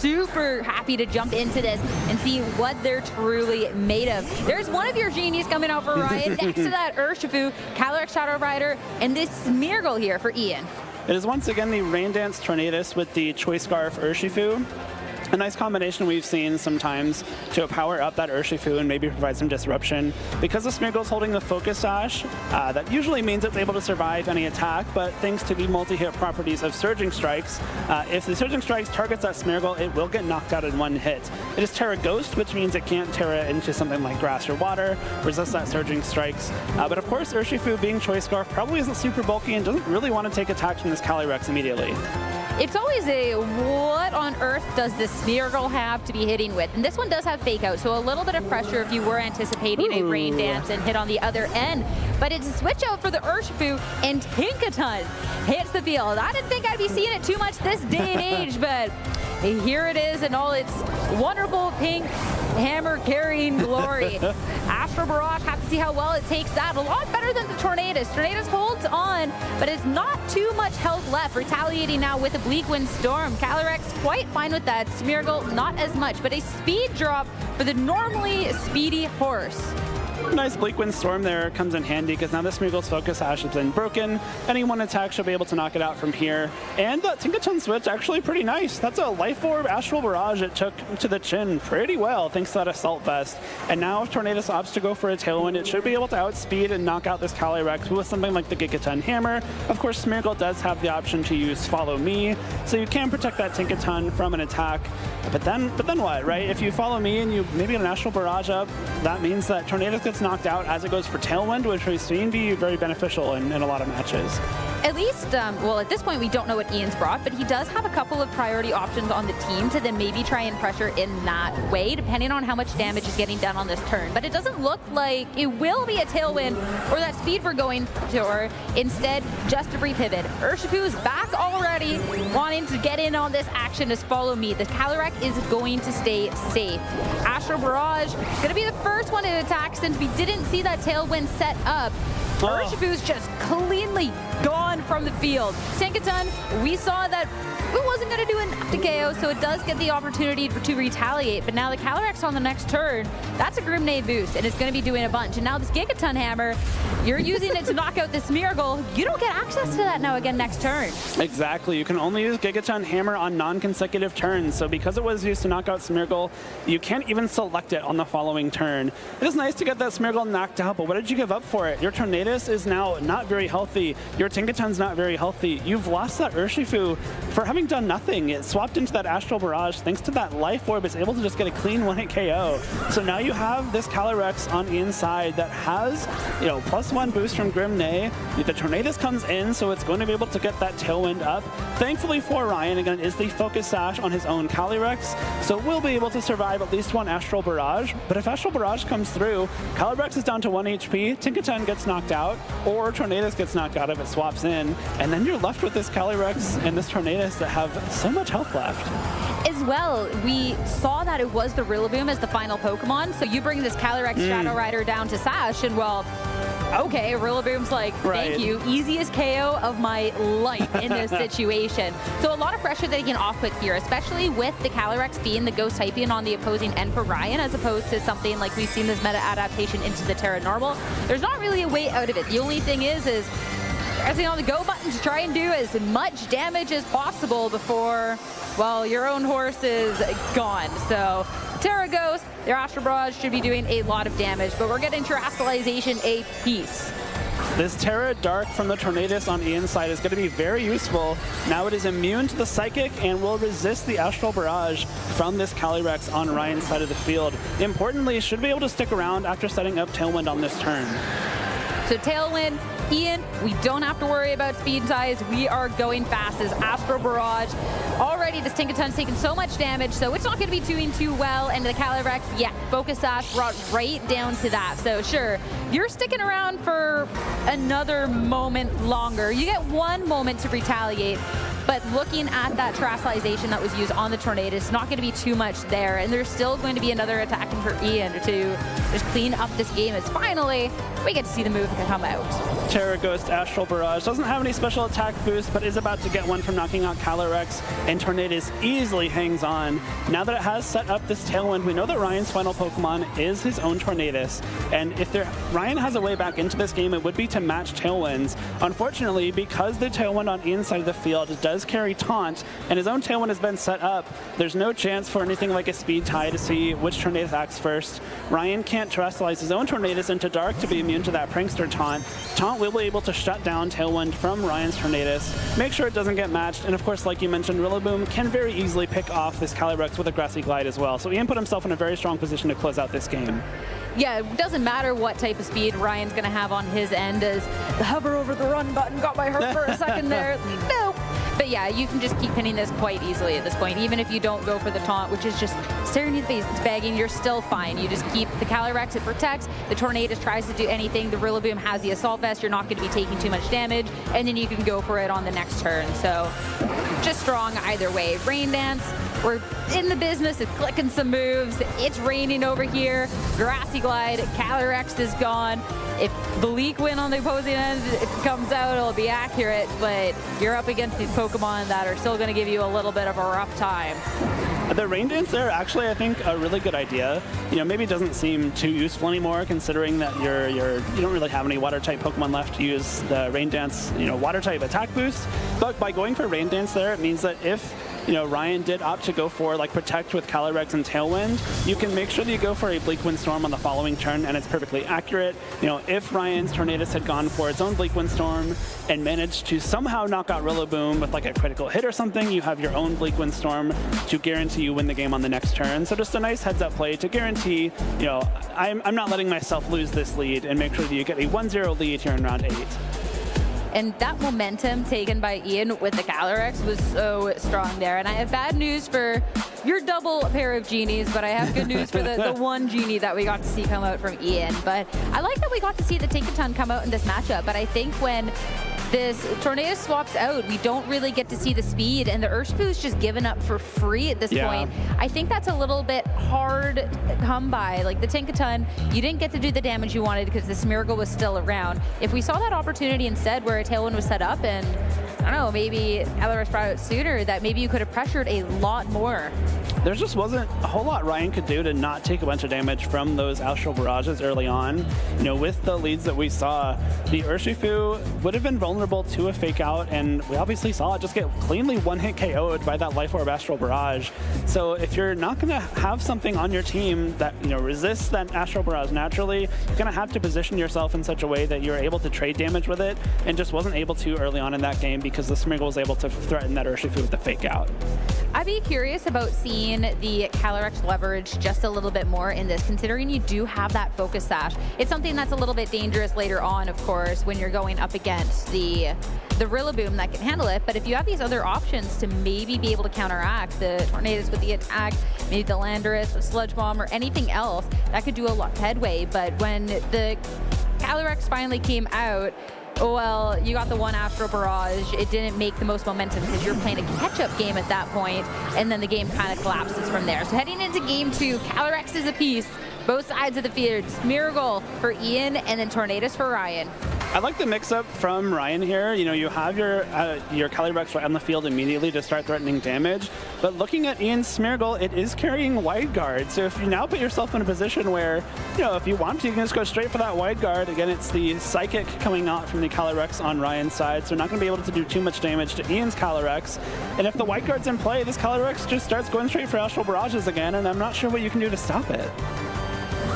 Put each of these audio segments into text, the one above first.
super happy to jump into this and see what they're truly made of. There's one of your genies coming out for Ryan next to that Urshifu, Calyrex Shadow Rider, and this Smeargle here for Ian. It is once again the Rain Dance Tornadus with the Choice Scarf Urshifu. A nice combination we've seen sometimes to power up that Urshifu and maybe provide some disruption. Because the Smeargle's holding the Focus Sash, that usually means it's able to survive any attack, but thanks to the multi-hit properties of Surging Strikes, if the Surging Strikes targets that Smeargle, it will get knocked out in one hit. It is Terra Ghost, which means it can't Terra into something like grass or water, resist that Surging Strikes. But of course, Urshifu being Choice Scarf probably isn't super bulky and doesn't really want to take attacks from this Calyrex immediately. It's always a what on earth does this Smeargle have to be hitting with? And this one does have Fake Out, so a little bit of pressure if you were anticipating a Rain Dance and hit on the other end. But it's a switch out for the Urshifu, and Tinkaton hits the field. I didn't think I'd be seeing it too much this day and age, but here it is in all its wonderful pink hammer-carrying glory. Astral Barrage, have to see how well it takes that. A lot better than the Tornadus. Tornadus holds on, but it's not too much health left. Retaliating now with a Bleak Wind Storm. Calyrex quite fine with that. Smeargle, not as much, but a speed drop for the normally speedy horse. Nice Bleak Wind Storm there comes in handy because now the Smeargle's Focus Sash has been broken. Any one attack should be able to knock it out from here. And that Tinkaton switch actually pretty nice. That's a Life Orb Astral Barrage it took to the chin pretty well thanks to that Assault Vest. And now if Tornadus opts to go for a Tailwind, it should be able to outspeed and knock out this Calyrex with something like the Gigaton Hammer. Of course, Smeargle does have the option to use Follow Me, so you can protect that Tinkaton from an attack. But then what, right? If you Follow Me and you maybe get an Astral Barrage up, that means that Tornadus gets knocked out as it goes for Tailwind, which we've seen be very beneficial in a lot of matches. At least, well, at this point, we don't know what Ian's brought, but he does have a couple of priority options on the team to then maybe try and pressure in that way, depending on how much damage is getting done on this turn. But it doesn't look like it will be a Tailwind or that speed we're going for. Instead, just a brief pivot. Urshifu's back already, wanting to get in on this action as Follow Me. The Calyrex is going to stay safe. Astral Barrage going to be the first one to attack since we didn't see that Tailwind set up. Urshifu's just cleanly gone from the field. Tinkaton, we saw that it wasn't going to do enough to KO, so it does get the opportunity to retaliate. But now the Calyrex on the next turn, that's a Grimnade boost, and it's going to be doing a bunch. And now this Gigaton Hammer, you're using it to knock out this Smeargle. You don't get access to that now again next turn. Exactly. You can only use Gigaton Hammer on non-consecutive turns. So because it was used to knock out Smeargle, you can't even select it on the following turn. It is nice to get that Smeargle knocked out, but what did you give up for it? Your Tornadus is now not very healthy. Your Tinkaton's not very healthy. You've lost that Urshifu for having done nothing. It swapped into that Astral Barrage. Thanks to that Life Orb, it's able to just get a clean one-hit KO. So now you have this Calyrex on the inside that has, you know, +1 boost from Grimnay. The Tornadus comes in, so it's going to be able to get that Tailwind up. Thankfully for Ryan, again, is the Focus Sash on his own Calyrex, so we'll be able to survive at least one Astral Barrage. But if Astral Barrage comes through, Calyrex is down to 1 HP, Tinkaton gets knocked out, or Tornadus gets knocked out if it swaps in, and then you're left with this Calyrex and this Tornadus that have so much health left. As well, we saw that it was the Rillaboom as the final Pokemon, so you bring this Calyrex Shadow Rider down to Sash, and well, okay, Rillaboom's like, thank you, easiest KO of my life in this situation. So a lot of pressure that he can off-put here, especially with the Calyrex being the Ghost Typian on the opposing end for Ryan, as opposed to something like we've seen this meta adaptation into the Terra Normal. There's not really a way out of it. The only thing is pressing on the go button to try and do as much damage as possible before, well, your own horse is gone. So Terra Ghost, their Astral Barrage should be doing a lot of damage, but we're getting Terastallization a piece. This Terra Dark from the Tornadus on Ian's side is going to be very useful. Now it is immune to the Psychic and will resist the Astral Barrage from this Calyrex on Ryan's side of the field. Importantly, should be able to stick around after setting up Tailwind on this turn. So Tailwind, Ian, we don't have to worry about speed size. We are going fast as Astral Barrage. Already this Tinkaton's taken so much damage, so it's not going to be doing too well. And the Calyrex, yeah, Focus Sash brought right down to that. So sure, you're sticking around for another moment longer. You get one moment to retaliate, But looking at that terrestrialization that was used on the Tornado, it's not going to be too much there. And there's still going to be another attacking for Ian to just clean up this game as finally we get to see the move come out. Terror Ghost Astral Barrage doesn't have any special attack boost, but is about to get one from knocking out Calyrex, and Tornadus easily hangs on. Now that it has set up this Tailwind, we know that Ryan's final Pokemon is his own Tornadus, and if Ryan has a way back into this game, it would be to match Tailwinds. Unfortunately, because the Tailwind on Ian's side of the field does carry Taunt, and his own Tailwind has been set up, there's no chance for anything like a Speed Tie to see which Tornadus acts first. Ryan can't terrestrialize his own Tornadus into Dark to be immune to that Prankster Taunt. Taunt will be able to shut down Tailwind from Ryan's Tornadus, make sure it doesn't get matched, and of course, like you mentioned, Rillaboom can very easily pick off this Calyrex with a Grassy Glide as well. So Ian put himself in a very strong position to close out this game. Yeah, it doesn't matter what type of speed Ryan's going to have on his end, as the hover over the run button got my heart for a second there. Nope. But yeah, you can just keep pinning this quite easily at this point. Even if you don't go for the taunt, which is just staring you in the face, it's bagging, you're still fine. You just keep the Calyrex, it protects. The Tornadus tries to do anything. The Rillaboom has the Assault Vest. You're not going to be taking too much damage. And then you can go for it on the next turn. So just strong either way. Rain Dance, we're in the business of clicking some moves. It's raining over here. Grassy Glide, Calyrex is gone. If the leak win on the opposing end, if it comes out, it'll be accurate, but you're up against these Pokemon that are still going to give you a little bit of a rough time. The Rain Dance there, actually, I think a really good idea. You know, maybe it doesn't seem too useful anymore, considering that you don't really have any Water-type Pokemon left to use the Rain Dance, Water-type attack boost. But by going for Rain Dance there, it means that if Ryan did opt to go for like Protect with Calyrex and Tailwind, you can make sure that you go for a Bleak Windstorm on the following turn, and it's perfectly accurate. If Ryan's Tornadus had gone for its own Bleak Windstorm and managed to somehow knock out Rillaboom with like a critical hit or something, you have your own Bleak Windstorm to guarantee you win the game on the next turn. So just a nice heads-up play to guarantee, I'm not letting myself lose this lead, and make sure that you get a 1-0 lead here in round 8. And that momentum taken by Ian with the Calyrex was so strong there. And I have bad news for your double pair of genies, but I have good news for the one genie that we got to see come out from Ian. But I like that we got to see the Tinkaton come out in this matchup. But I think when this Tornado swaps out, we don't really get to see the speed, and the Urshifu's just given up for free at this point. I think that's a little bit hard to come by. Like the Tinkaton, you didn't get to do the damage you wanted because the Smeargle was still around. If we saw that opportunity instead where a Tailwind was set up and, I don't know, maybe Calyrex brought out sooner, that maybe you could have pressured a lot more. There just wasn't a whole lot Ryan could do to not take a bunch of damage from those Astral Barrages early on. With the leads that we saw, the Urshifu would have been vulnerable to a Fake Out, and we obviously saw it just get cleanly one-hit KO'd by that Life Orb Astral Barrage. So if you're not going to have something on your team that resists that Astral Barrage naturally, you're going to have to position yourself in such a way that you're able to trade damage with it, and just wasn't able to early on in that game because the Smeargle was able to threaten that Urshifu with the Fake Out. I'd be curious about seeing the Calyrex leverage just a little bit more in this, considering you do have that Focus Sash. It's something that's a little bit dangerous later on, of course, when you're going up against the Rillaboom that can handle it. But if you have these other options to maybe be able to counteract the Tornadus with the attack, maybe the Landorus, the Sludge Bomb, or anything else, that could do a lot of headway. But when the Calyrex finally came out, well, you got the one Astral Barrage. It didn't make the most momentum because you're playing a catch-up game at that point, and then the game kind of collapses from there. So heading into game 2, Calyrex is a piece, both sides of the field. Smeargle for Ian, and then Tornadus for Ryan. I like the mix-up from Ryan here. You have your Calyrex right on the field immediately to start threatening damage. But looking at Ian's Smeargle, it is carrying Wide Guard. So if you now put yourself in a position where, if you want to, you can just go straight for that Wide Guard. Again, it's the Psychic coming out from the Calyrex on Ryan's side, so not going to be able to do too much damage to Ian's Calyrex. And if the Wide Guard's in play, this Calyrex just starts going straight for Astral Barrages again, and I'm not sure what you can do to stop it.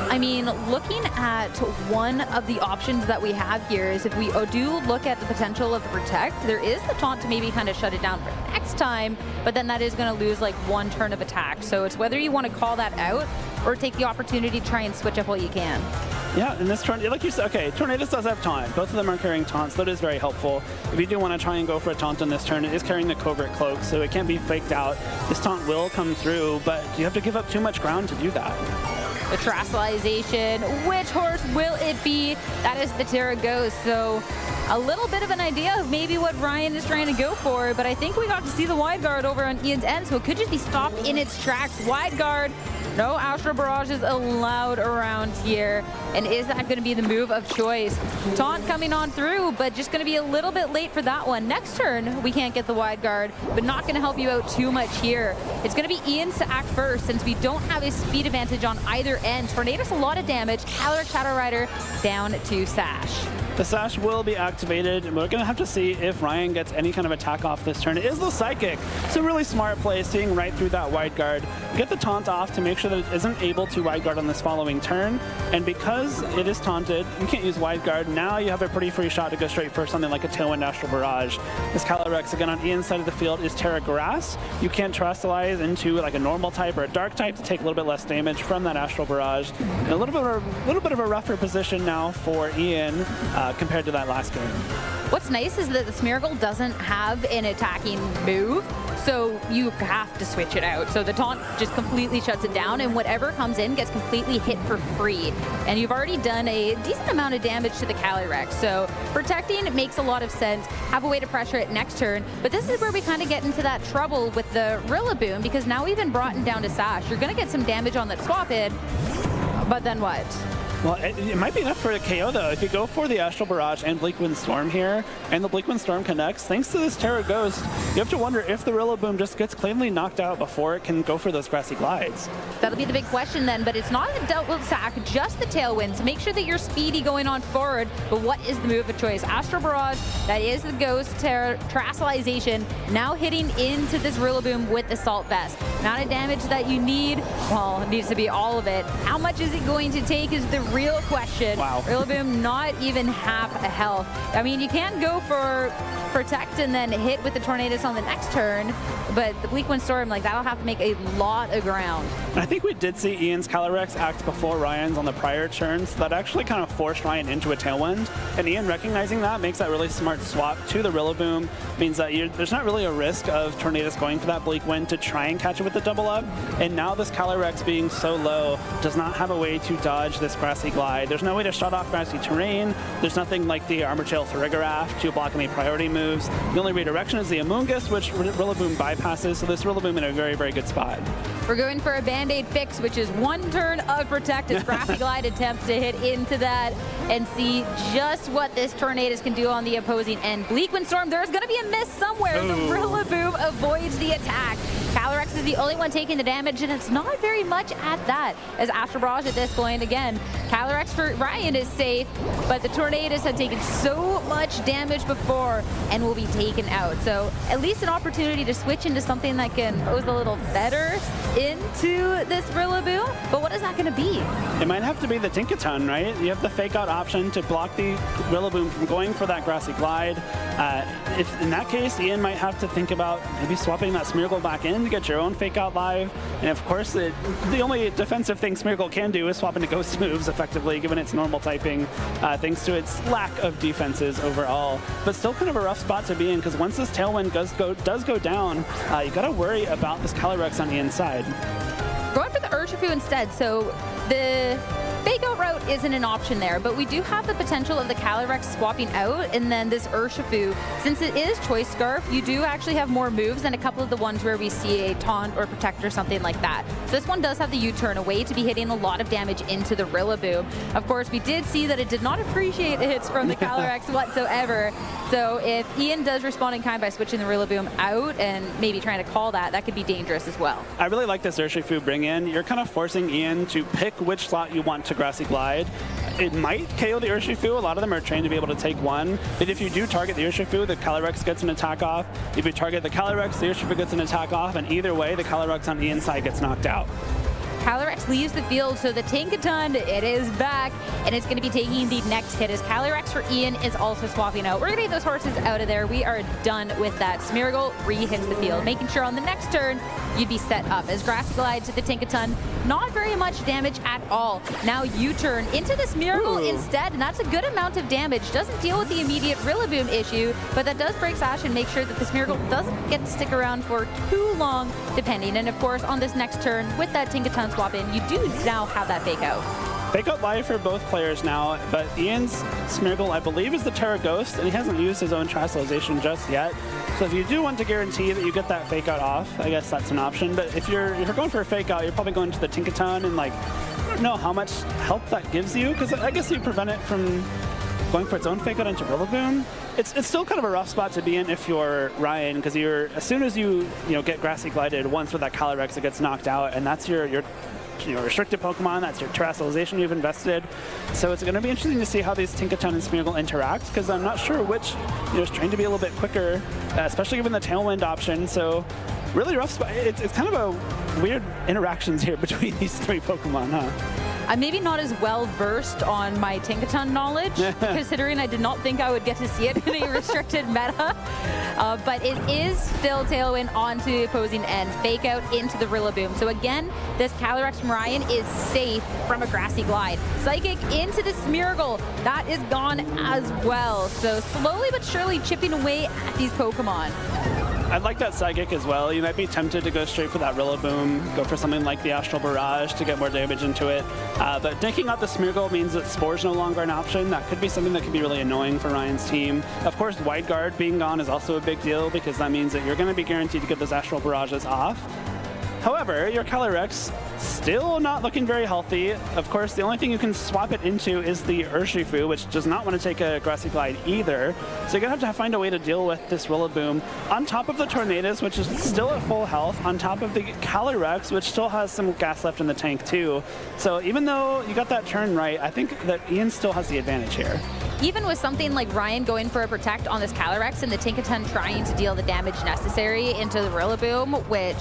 I mean, looking at one of the options that we have here is if we do look at the potential of Protect, there is the taunt to maybe kind of shut it down for next time, but then that is going to lose like one turn of attack. So it's whether you want to call that out or take the opportunity to try and switch up what you can. Yeah, in this turn, like you said, okay, Tornadus does have taunt. Both of them are carrying taunts, so that is very helpful. If you do want to try and go for a taunt on this turn, it is carrying the Covert Cloak, so it can't be faked out. This taunt will come through, but you have to give up too much ground to do that. the Terastallization. Which horse will it be? That is the Terra Ghost. So a little bit of an idea of maybe what Ryan is trying to go for, but I think we got to see the wide guard over on Ian's end, so it could just be stopped in its tracks. Wide guard, no Astral Barrages allowed around here. And is that going to be the move of choice? Taunt coming on through, but just going to be a little bit late for that one. Next turn, we can't get the wide guard, but not going to help you out too much here. It's going to be Ian's to act first, since we don't have a speed advantage on either end. Tornadus, a lot of damage. Calyrex Shadow Rider down to Sash. The Sash will be activated, and we're going to have to see if Ryan gets any kind of attack off this turn. It is the Psychic. It's a really smart play, seeing right through that wide guard. Get the taunt off to make sure that it isn't able to wide guard on this following turn. And because it is taunted, you can't use wide guard. Now you have a pretty free shot to go straight for something like a Tailwind Astral Barrage. This Calyrex, again, on Ian's side of the field is Terra Grass. You can Terastallize into like a normal type or a dark type to take a little bit less damage from that Astral Barrage. And a little bit of a rougher position now for Ian compared to that last game. What's nice is that the Smeargle doesn't have an attacking move, so you have to switch it out. So the taunt just completely shuts it down, and whatever comes in gets completely hit for free. And you've already done a decent amount of damage to the Calyrex, so protecting makes a lot of sense. Have a way to pressure it next turn, but this is where we kind of get into that trouble with the Rillaboom, because now we've been brought down to Sash. You're going to get some damage on that swap in, but then what? Well, it might be enough for a KO, though. If you go for the Astral Barrage and Bleakwind Storm here, and the Bleakwind Storm connects, thanks to this Terra Ghost, you have to wonder if the Rillaboom just gets cleanly knocked out before it can go for those Grassy Glides. That'll be the big question then, but it's not a double attack, just the Tailwind. So make sure that you're speedy going on forward, but what is the move of choice? Astral Barrage, that is the Ghost Terastallization, now hitting into this Rillaboom with the Salt Vest. Amount of damage that you need, well, it needs to be all of it. How much is it going to take is the real question. Wow. Rillaboom not even half a health. I mean, you can go for protect and then hit with the Tornadus on the next turn, but the Bleakwind Storm, like, that'll have to make a lot of ground. And I think we did see Ian's Calyrex act before Ryan's on the prior turn, so that actually kind of forced Ryan into a Tailwind. And Ian recognizing that makes that really smart swap to the Rillaboom, means that there's not really a risk of Tornadus going for that Bleakwind to try and catch it with the double up. And now this Calyrex being so low does not have a way to dodge this Grassy Glide. There's no way to shut off grassy terrain. There's nothing like the Armortail Thorigiraf to block any priority moves. The only redirection is the Amoonguss, which Rillaboom bypasses, so this Rillaboom in a very, very good spot. We're going for a Band-Aid fix, which is one turn of Protect as Grassy Glide attempts to hit into that and see just what this Tornadus can do on the opposing end. Bleakwind Storm, there's going to be a miss somewhere. Ooh. The Rillaboom avoids the attack. Calyrex is the only one taking the damage, and it's not very much at that, as Astral Barrage at this point again. Calyrex for Ryan is safe, but the Tornadus had taken so much damage before and will be taken out. So at least an opportunity to switch into something that can pose a little better into this Rillaboom, but what is that going to be? It might have to be the Tinkaton, right? You have the Fake Out option to block the Rillaboom from going for that Grassy Glide. If in that case, Ian might have to think about maybe swapping that Smeargle back in to get your own Fake Out live. And of course, the only defensive thing Smeargle can do is swap into Ghost moves effectively, given its normal typing, thanks to its lack of defenses overall. But still kind of a rough spot to be in, because once this Tailwind does go down, you got to worry about this Calyrex on the inside. Going for the Urshifu instead, so the Fake Out route isn't an option there, but we do have the potential of the Calyrex swapping out, and then this Urshifu, since it is Choice Scarf, you do actually have more moves than a couple of the ones where we see a Taunt or Protect or something like that. So this one does have the U-turn, a way to be hitting a lot of damage into the Rillaboom. Of course, we did see that it did not appreciate hits from the Calyrex whatsoever, so if Ian does respond in kind by switching the Rillaboom out and maybe trying to call that could be dangerous as well. I really like this Urshifu bring in. You're kind of forcing Ian to pick which slot you want to Grassy Glide. It might KO the Urshifu. A lot of them are trained to be able to take one. But if you do target the Urshifu, the Calyrex gets an attack off. If you target the Calyrex, the Urshifu gets an attack off. And either way, the Calyrex on Ian's side gets knocked out. Calyrex leaves the field, so the Tinkaton, it is back, and it's going to be taking the next hit as Calyrex for Ian is also swapping out. We're going to get those horses out of there. We are done with that. Smeargle re-hits the field, making sure on the next turn you'd be set up. As Grassy Glide to the Tinkaton, not very much damage at all. Now U-turn into the Smeargle instead, and that's a good amount of damage. Doesn't deal with the immediate Rillaboom issue, but that does break Sash and make sure that the Smeargle doesn't get to stick around for too long, depending. And of course, on this next turn, with that Tinkaton swap in, you do now have that fake out. Fake out live for both players now, but Ian's Smeargle, I believe, is the Terra Ghost, and he hasn't used his own Terastallization just yet. So if you do want to guarantee that you get that fake out off, I guess that's an option. But if you're going for a fake out, you're probably going to the Tinkaton, and like, I don't know how much help that gives you, because I guess you prevent it from going for its own fake out into Rillaboom. It's still kind of a rough spot to be in if you're Ryan, because as soon as you get Grassy Glided once with that Calyrex, it gets knocked out, and that's your restricted Pokemon, that's your Terastallization you've invested. So it's going to be interesting to see how these Tinkaton and Smeargle interact, because I'm not sure which is trying to be a little bit quicker, especially given the Tailwind option. So really rough spot. It's kind of a weird interactions here between these three Pokemon, huh? I'm maybe not as well versed on my Tinkaton knowledge, considering I did not think I would get to see it in a restricted meta. But it is still Tailwind onto the opposing end, fake out into the Rillaboom. So again, this Calyrex from Ryan is safe from a Grassy Glide. Psychic into the Smeargle, that is gone as well. So slowly but surely chipping away at these Pokemon. I'd like that Psychic as well. You might be tempted to go straight for that Rillaboom, go for something like the Astral Barrage to get more damage into it. But taking out the Smeargle means that Spore's no longer an option. That could be something that could be really annoying for Ryan's team. Of course, Wide Guard being gone is also a big deal, because that means that you're going to be guaranteed to get those Astral Barrages off. However, your Calyrex still not looking very healthy. Of course, the only thing you can swap it into is the Urshifu, which does not want to take a Grassy Glide either. So you're going to have to find a way to deal with this Rillaboom on top of the Tornadus, which is still at full health, on top of the Calyrex, which still has some gas left in the tank too. So even though you got that turn right, I think that Ian still has the advantage here. Even with something like Ryan going for a Protect on this Calyrex and the Tinkaton trying to deal the damage necessary into the Rillaboom, which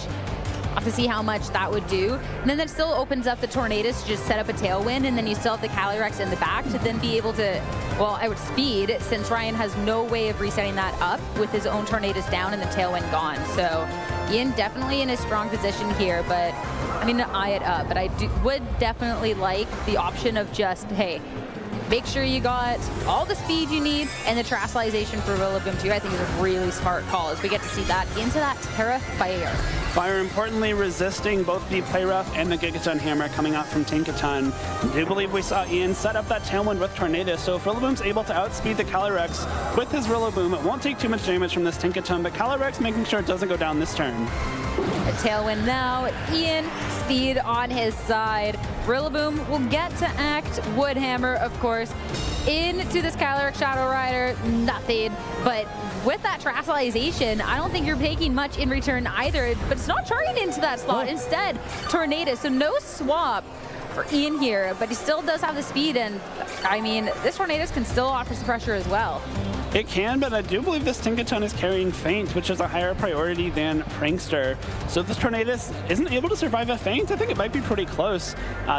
I'll have to see how much that would do. And then that still opens up the Tornadus to just set up a Tailwind, and then you still have the Calyrex in the back to then be able to, well, I would speed, since Ryan has no way of resetting that up with his own Tornadus down and the Tailwind gone. So Ian definitely in a strong position here, but I mean to eye it up. But I would definitely like the option of just, hey, make sure you got all the speed you need, and the Terastallization for Rillaboom too, I think is a really smart call as we get to see that into that Terra Fire. Fire importantly resisting both the Play Rough and the Gigaton Hammer coming out from Tinkaton. I do believe we saw Ian set up that Tailwind with Tornadus, so if Rillaboom's able to outspeed the Calyrex with his Rillaboom, it won't take too much damage from this Tinkaton, but Calyrex making sure it doesn't go down this turn. A Tailwind now, Ian, speed on his side. Rillaboom will get to act. Woodhammer, of course, into this Calyrex Shadow Rider, nothing. But with that Terastallization, I don't think you're taking much in return either, but it's not charging into that slot. Instead, Tornadus, so no swap for Ian here, but he still does have the speed, and I mean, this Tornadus can still offer some pressure as well. It can, but I do believe this Tinkaton is carrying Feint, which is a higher priority than Prankster. So if this Tornadus isn't able to survive a Feint, I think it might be pretty close.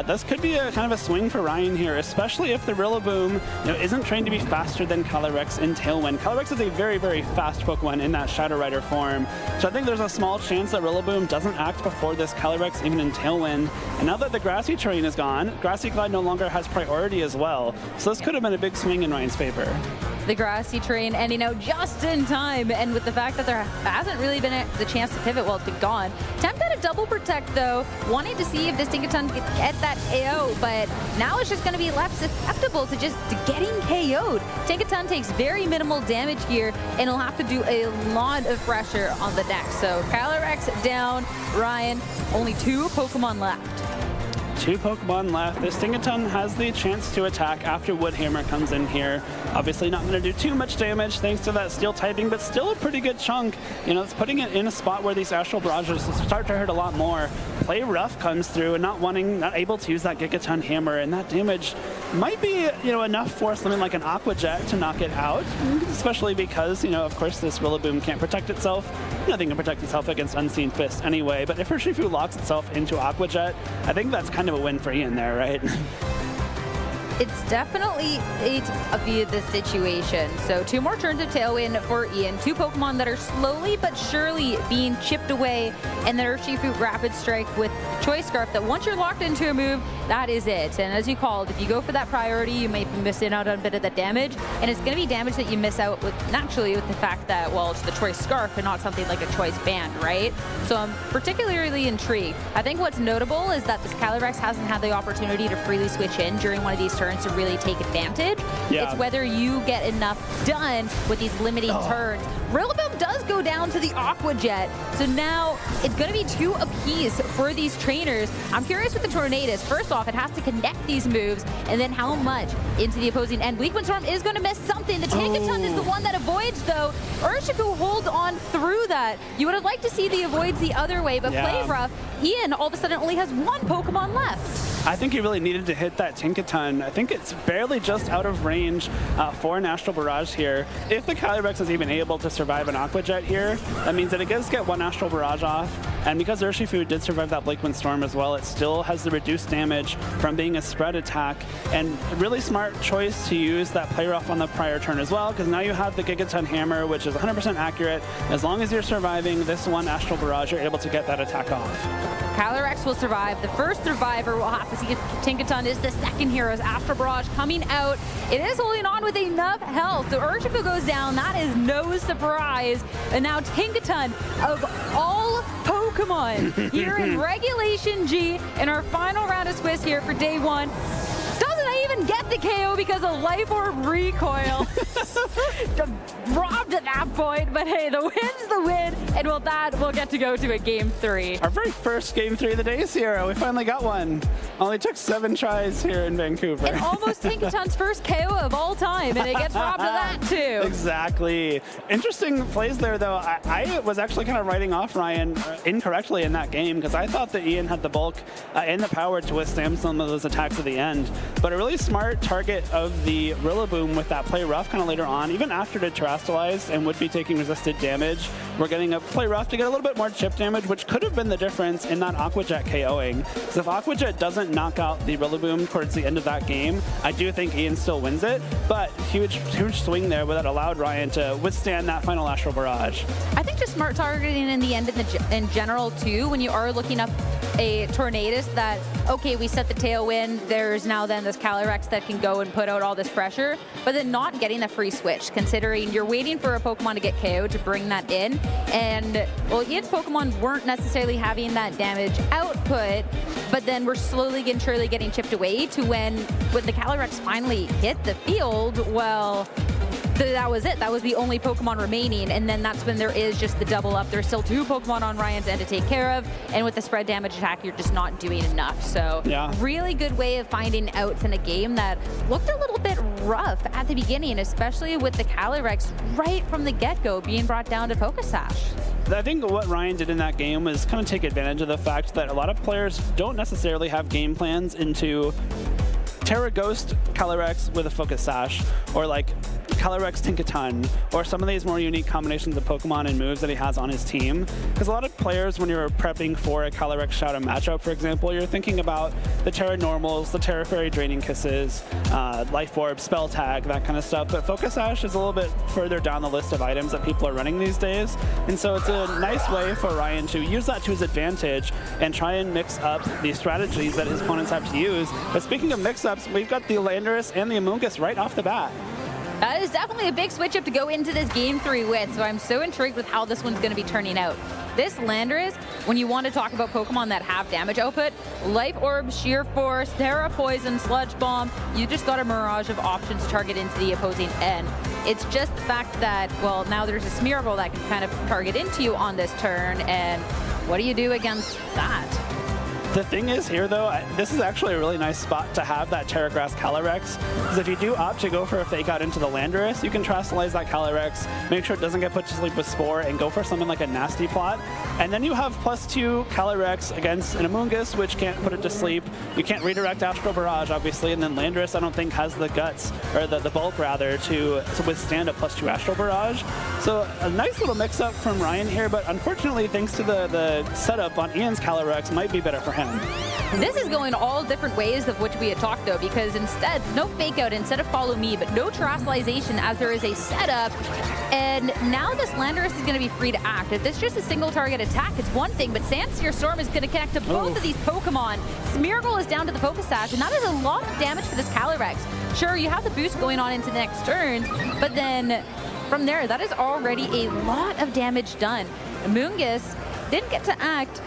This could be a kind of a swing for Ryan here, especially if the Rillaboom isn't trained to be faster than Calyrex in Tailwind. Calyrex is a very, very fast Pokemon in that Shadow Rider form. So I think there's a small chance that Rillaboom doesn't act before this Calyrex, even in Tailwind. And now that the Grassy terrain is gone, Grassy Glide no longer has priority as well. So this could have been a big swing in Ryan's favor. The Grassy terrain ending out just in time, and with the fact that there hasn't really been the chance to pivot while it's been gone. Attempt at a double protect though, wanting to see if this Tinkaton could get that KO, but now it's just going to be left susceptible to just getting KO'd. Tinkaton takes very minimal damage here, and he'll have to do a lot of pressure on the deck. So Calyrex down, Ryan, only 2 Pokemon left. 2 Pokemon left. This Tinkaton has the chance to attack after Woodhammer comes in here. Obviously not going to do too much damage thanks to that steel typing, but still a pretty good chunk. It's putting it in a spot where these Astral Barrages start to hurt a lot more. Play Rough comes through and not able to use that Gigaton Hammer, and that damage might be enough for something like an Aqua Jet to knock it out, especially because of course this Rillaboom can't protect itself. Nothing can protect itself against Unseen Fist anyway, but if Urshifu locks itself into Aqua Jet, I think that's kind of a win for Ian there, right? It's definitely the situation. So 2 more turns of Tailwind for Ian. 2 Pokemon that are slowly but surely being chipped away, and the Urshifu Rapid Strike with Choice Scarf that once you're locked into a move, that is it. And as you called, if you go for that priority, you may be missing out on a bit of the damage, and it's going to be damage that you miss out with naturally with the fact that, well, it's the Choice Scarf and not something like a Choice Band, right? So I'm particularly intrigued. I think what's notable is that this Calyrex hasn't had the opportunity to freely switch in during one of these turns to really take advantage. Yeah. It's whether you get enough done with these limiting turns. Rillaboom does go down to the Aqua Jet, so now it's going to be 2 apiece for these trainers. I'm curious with the Tornadus. First off, it has to connect these moves, and then how much into the opposing end. Bleak Wind Storm is going to miss something. The Tankaton is the one that avoids, though. Urshifu holds on through that. You would have liked to see the avoids the other way, but play rough. Ian all of a sudden only has 1 Pokemon left. I think he really needed to hit that Tinkaton. I think it's barely just out of range for an Astral Barrage here. If the Calyrex is even able to survive an Aqua Jet here, that means that it does get 1 Astral Barrage off. And because Urshifu did survive that Bleak Wind Storm as well, it still has the reduced damage from being a spread attack. And a really smart choice to use that Play Rough on the prior turn as well, because now you have the Gigaton Hammer, which is 100% accurate. As long as you're surviving this 1 Astral Barrage, you're able to get that attack off. Calyrex will survive. The first survivor will have to see if Tinkaton is the second hero's Astral Barrage coming out. It is holding on with enough health. So Urshifu goes down. That is no surprise. And now Tinkaton, of all Pokemon, here in Regulation G, in our final round of Swiss here for day 1, doesn't even get the KO because of Life Orb recoil. Robbed at that point, but hey, the win's the win, and with that, we'll get to go to a Game 3. Our very first Game 3 of the day, Sierra. We finally got one. Only took 7 tries here in Vancouver. And almost Tinkaton's first KO of all time, and it gets robbed of that too. Exactly. Interesting plays there, though. I was actually kind of writing off Ryan incorrectly in that game, because I thought that Ian had the bulk and the power to withstand some of those attacks at the end. But a really smart target of the Rillaboom with that Play Rough kind of later on, even after it terastallized and would be taking resisted damage. We're getting a Play Rough to get a little bit more chip damage, which could have been the difference in that Aqua Jet KOing. Because if Aqua Jet doesn't knock out the Rillaboom towards the end of that game, I do think Ian still wins it. But huge swing there that allowed Ryan to withstand that final Astral Barrage. I think just smart targeting in the end in general too, when you are looking up a Tornadus that, okay, we set the Tailwind, there's now then this Calyrex that can go and put out all this pressure, but then not getting the free switch, considering you're waiting for a Pokemon to get KO'd to bring that in. And, well, Ian's Pokemon weren't necessarily having that damage output, but then we're slowly and surely getting chipped away to when the Calyrex finally hit the field, well, that was it. That was the only Pokemon remaining, and then that's when there is just the double up. There's still 2 Pokemon on Ryan's end to take care of, and with the spread damage attack, you're just not doing enough. So really good way of finding outs in a game that looked a little bit rough at the beginning, especially with the Calyrex right from the get-go being brought down to Focus Sash. I think what Ryan did in that game was kind of take advantage of the fact that a lot of players don't necessarily have game plans into Terra Ghost Calyrex with a Focus Sash, or like Calyrex Tinkaton, or some of these more unique combinations of Pokemon and moves that he has on his team. Because a lot of players, when you're prepping for a Calyrex Shadow matchup, for example, you're thinking about the Terra Normals, the Terra Fairy Draining Kisses, Life Orb, Spell Tag, that kind of stuff. But Focus Sash is a little bit further down the list of items that people are running these days. And so it's a nice way for Ryan to use that to his advantage and try and mix up the strategies that his opponents have to use. But speaking of mix-ups, we've got the Landorus and the Amoonguss right off the bat. That is definitely a big switch up to go into this Game 3 with, so I'm so intrigued with how this one's going to be turning out. This Landorus, when you want to talk about Pokemon that have damage output, Life Orb, Sheer Force, Terra Poison, Sludge Bomb, you just got a mirage of options to target into the opposing end. It's just the fact that, well, now there's a Smeargle that can kind of target into you on this turn, and what do you do against that? The thing is here, though, this is actually a really nice spot to have that Terra Grass Calyrex, because if you do opt to go for a Fake Out into the Landorus, you can Terastallize that Calyrex, make sure it doesn't get put to sleep with Spore, and go for something like a Nasty Plot. And then you have +2 Calyrex against an Amoonguss, which can't put it to sleep. You can't redirect Astral Barrage, obviously, and then Landorus, I don't think, has the guts, or the bulk, rather, to withstand a +2 Astral Barrage. So a nice little mix-up from Ryan here, but unfortunately, thanks to the setup on Ian's Calyrex, might be better for him. This is going all different ways of which we had talked, though, because instead, no fake out, instead of follow me, but no terrestrialization as there is a setup. And now this Landorus is going to be free to act. If this is just a single target attack, it's one thing, but Sandseer Storm is going to connect to both of these Pokemon. Smeargle is down to the Focus Sash, and that is a lot of damage for this Calyrex. Sure, you have the boost going on into the next turn, but then from there, that is already a lot of damage done. Amoonguss didn't get to act,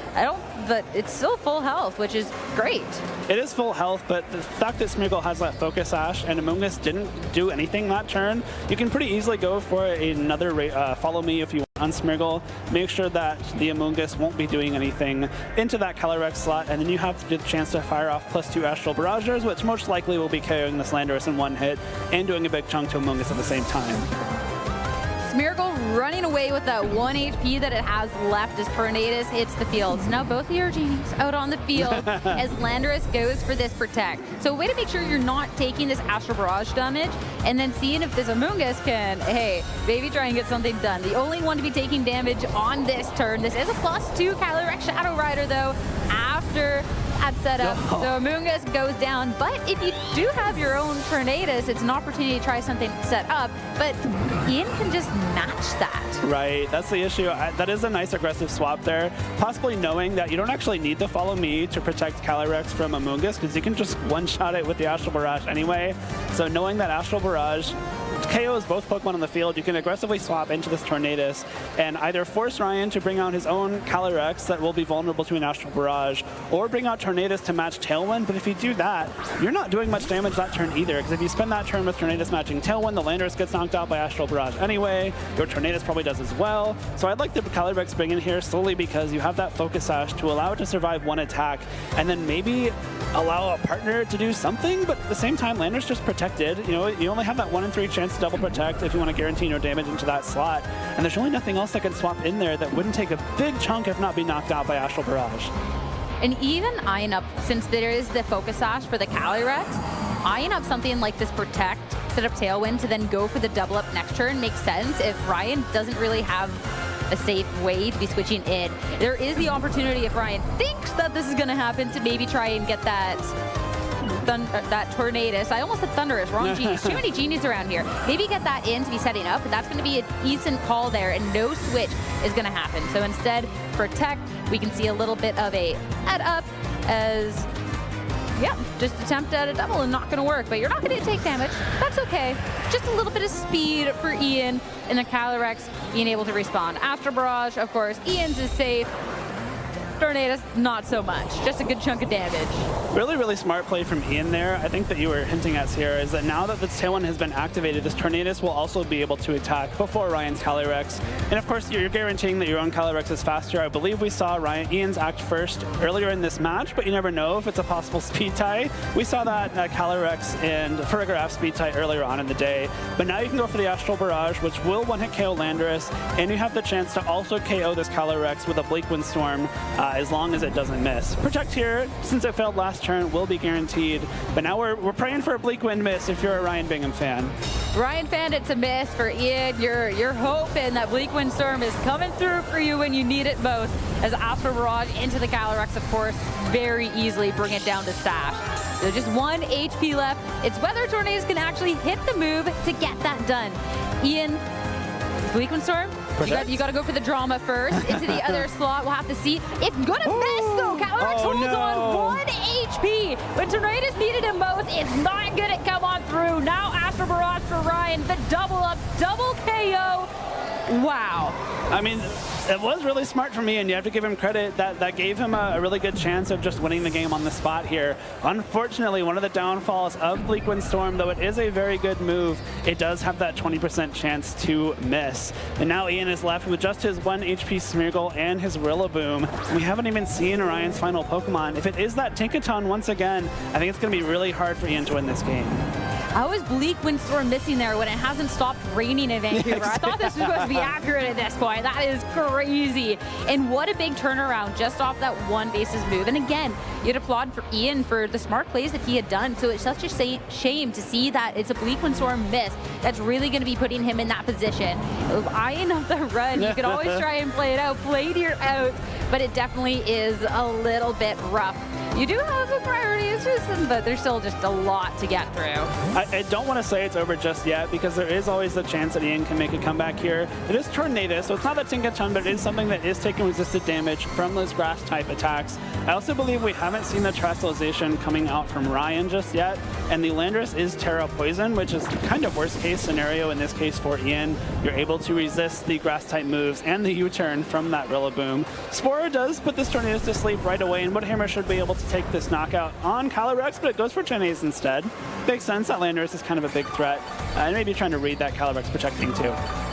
but it's still full health, which is great. It is full health, but the fact that Smeargle has that Focus Sash and Amoonguss didn't do anything that turn, you can pretty easily go for another follow me if you want on Smeargle. Make sure that the Amoonguss won't be doing anything into that Calyrex slot, and then you have the chance to fire off +2 Astral Barrages, which most likely will be KOing this Landorus in one hit and doing a big chunk to Amoonguss at the same time. Smeargle running away with that 1 HP that it has left as Tornadus hits the field. So now both of your genies out on the field as Landorus goes for this Protect. So a way to make sure you're not taking this Astral Barrage damage and then seeing if this Amoonguss can, hey, maybe try and get something done. The only one to be taking damage on this turn. This is a +2 Calyrex Shadow Rider, though, after that setup. So Amoonguss goes down, but if you do have your own Tornadus, it's an opportunity to try something set up, but Ian can just match that. Right, that's the issue. That is a nice aggressive swap there, possibly knowing that you don't actually need to follow me to protect Calyrex from Amoonguss, because you can just one-shot it with the Astral Barrage anyway. So knowing that Astral Barrage KOs both Pokemon on the field, you can aggressively swap into this Tornadus and either force Ryan to bring out his own Calyrex that will be vulnerable to an Astral Barrage, or bring out Tornadus to match Tailwind. But if you do that, you're not doing much damage that turn either, because if you spend that turn with Tornadus matching Tailwind, the Landorus gets knocked out by Astral Barrage anyway. Your Tornadus probably does as well. So I'd like the Calyrex bring in here solely because you have that Focus Sash to allow it to survive one attack, and then maybe allow a partner to do something, but at the same time, Landorus just protected. You know, you only have that 1 in 3 chance to double protect if you want to guarantee no damage into that slot, and there's really nothing else that can swap in there that wouldn't take a big chunk if not be knocked out by Astral Barrage. And even eyeing up, since there is the Focus Sash for the Calyrex, eyeing up something like this Protect, set up Tailwind to then go for the double up next turn makes sense if Ryan doesn't really have a safe way to be switching in. There is the opportunity, if Ryan thinks that this is going to happen, to maybe try and get that Tornadus. I almost said Thunderous, wrong genies. Too many genies around here. Maybe get that in to be setting up, but that's going to be a decent call there, and no switch is going to happen. So instead, Protect, we can see a little bit of a setup as, yeah, just attempt at a double and not going to work, but you're not going to take damage. That's okay. Just a little bit of speed for Ian and the Calyrex being able to respond. Astral Barrage, of course, Ian's is safe. Tornadus, not so much. Just a good chunk of damage. Really, really smart play from Ian there. I think that you were hinting at, Sierra, is that now that the Tailwind has been activated, this Tornadus will also be able to attack before Ryan's Calyrex. And of course, you're guaranteeing that your own Calyrex is faster. I believe we saw Ian's act first earlier in this match, but you never know if it's a possible speed tie. We saw that Calyrex and Farigiraf speed tie earlier on in the day, but now you can go for the Astral Barrage, which will one-hit KO Landorus, and you have the chance to also KO this Calyrex with a Bleak Wind Storm, as long as it doesn't miss. Protect here, since it failed last turn, will be guaranteed, but now we're praying for a Bleak Wind miss if you're a Ryan Bingham fan. Ryan fan, it's a miss for Ian. You're hoping that Bleak Wind Storm is coming through for you when you need it most, as Astral Barrage into the Calyrex, of course, very easily bring it down to Sash. So just 1 HP left. It's whether Tornadus can actually hit the move to get that done. Ian, Bleak Wind Storm, you got to go for the drama first. Into the other slot, we'll have to see. It's going to miss, though. Calyrex holds on 1 HP. When Tornadus needed him most, it's not going to come on through. Now Astral Barrage for Ryan. The double up, double KO. Wow. I mean, it was really smart from me, and you have to give him credit. That gave him a really good chance of just winning the game on the spot here. Unfortunately, one of the downfalls of Bleak Wind Storm, though it is a very good move, it does have that 20% chance to miss. And now Ian is left with just his 1 HP Smeargle and his Rillaboom. We haven't even seen Orion's final Pokemon. If it is that Tinkaton once again, I think it's going to be really hard for Ian to win this game. How is Bleak Windstorm missing there when it hasn't stopped raining in Vancouver? Yeah, exactly. I thought this was supposed to be accurate at this point. That is crazy. And what a big turnaround just off that one bases move. And again, you'd applaud for Ian for the smart plays that he had done. So it's such a shame to see that it's a Bleak Windstorm miss that's really going to be putting him in that position. Eyeing up the run, you can always try and play it out, play to your outs, but it definitely is a little bit rough. You do have a priority system, but there's still just a lot to get through. I don't want to say it's over just yet because there is always the chance that Ian can make a comeback here. It is Tornado, so it's not that Tinka-Chun, but it is something that is taking resisted damage from those grass type attacks. I also believe we haven't seen the Terastallization coming out from Ryan just yet, and the Landorus is Terra Poison, which is kind of worst case scenario in this case for Ian. You're able to resist the grass type moves and the U-turn from that Rillaboom. Spore does put this Tornado to sleep right away, and Woodhammer should be able to take this knockout on Calyrex, but it goes for Chinese instead. Makes sense. That Landorus is kind of a big threat, and maybe trying to read that Calyrex protecting too.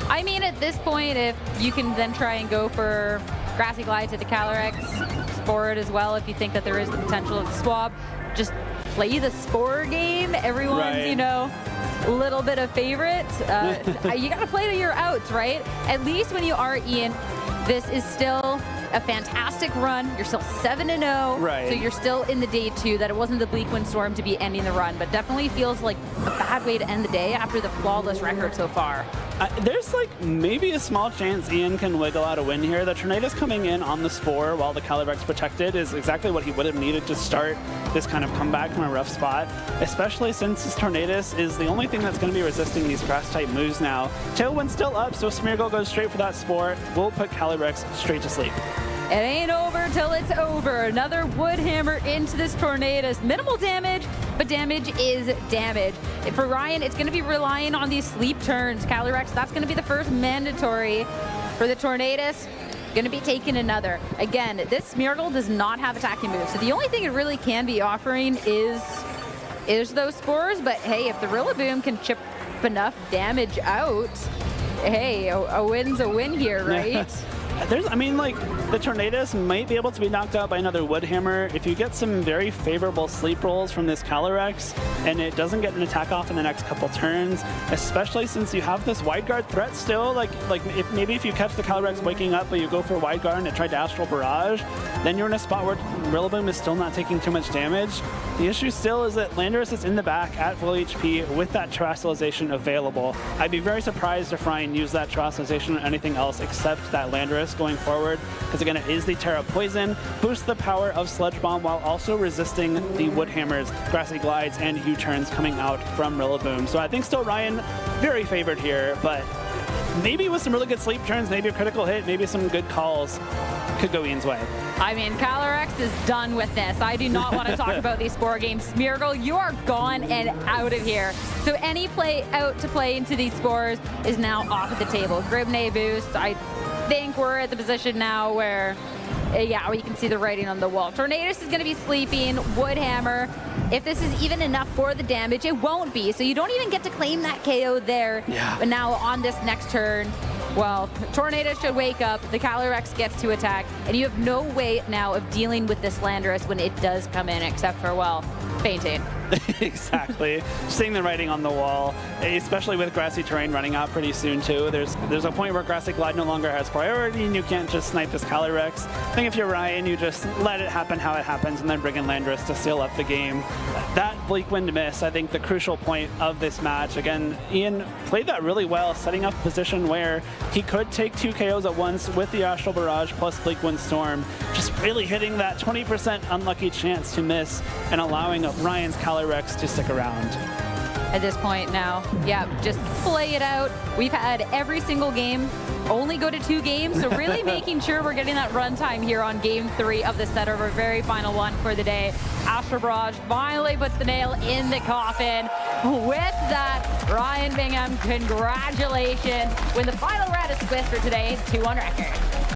I mean, at this point, if you can then try and go for Grassy Glide to the Calyrex, Spore it as well if you think that there is the potential of the swap. Just play the Spore game. Everyone's, right. You know, a little bit of favorite. You got to play to your outs, right? At least when you are Ian, this is still a fantastic run. You're still 7-0, right. So you're still in the day 2. That it wasn't the Bleak Windstorm to be ending the run, but definitely feels like a bad way to end the day after the flawless record so far. There's like maybe a small chance Ian can wiggle out a win here. The Tornado's coming in on the Spore while the Calyrex protected is exactly what he would have needed to start this kind of comeback from a rough spot, especially since his Tornadus is the only thing that's going to be resisting these grass type moves now. Tailwind's still up, so Smeargle goes straight for that Spore. We'll put Calyrex straight to sleep. It ain't over till it's over. Another Woodhammer into this Tornadus. Minimal damage, but damage is damage. For Ryan, it's going to be relying on these sleep turns. Calyrex, that's going to be the first mandatory. For the Tornadus, going to be taking another. Again, this Smeargle does not have attacking moves, so the only thing it really can be offering is those Spores. But hey, if the Rillaboom can chip enough damage out, hey, a win's a win here, right? I mean, like, the Tornadus might be able to be knocked out by another Woodhammer. If you get some very favorable sleep rolls from this Calyrex and it doesn't get an attack off in the next couple turns, especially since you have this wide guard threat still, like if you catch the Calyrex waking up but you go for wide guard and it tried to Astral Barrage, then you're in a spot where Rillaboom is still not taking too much damage. The issue still is that Landorus is in the back at full HP with that Terastallization available. I'd be very surprised if Ryan used that Terastallization on anything else except that Landorus going forward, because again, it is the Terra Poison, boosts the power of Sludge Bomb while also resisting the Woodhammer's Grassy Glides and U-turns coming out from Rillaboom. So I think still Ryan very favored here, but maybe with some really good sleep turns, maybe a critical hit, maybe some good calls, could go Ian's way. I mean, Calyrex is done with this. I do not want to talk about these Spore games. Smeargle, you are gone and out of here. So any play out to play into these Spores is now off of the table. Gribnay boost, I think we're at the position now where, yeah, we can see the writing on the wall. Tornadus is going to be sleeping. Woodhammer, if this is even enough for the damage, it won't be. So you don't even get to claim that KO there. Yeah. But now on this next turn, well, Tornadus should wake up, the Calyrex gets to attack, and you have no way now of dealing with this Landorus when it does come in, except for, well, fainting. Exactly. Seeing the writing on the wall, especially with grassy terrain running out pretty soon too. There's a point where Grassy Glide no longer has priority and you can't just snipe this Calyrex. I think if you're Ryan, you just let it happen how it happens and then bring in Landorus to seal up the game. That Bleak Wind miss, I think the crucial point of this match. Again, Ian played that really well, setting up a position where he could take 2 KOs at once with the Astral Barrage plus Bleak Wind Storm, just really hitting that 20% unlucky chance to miss and allowing Ryan's Calyrex to stick around. At this point now, yeah, just play it out. We've had every single game only go to 2 games, so really making sure we're getting that runtime here on game 3 of the set, our very final one for the day. Astral Barrage finally puts the nail in the coffin. With that, Ryan Bingham, congratulations. Win the final round of Swiss for today, 2 on record.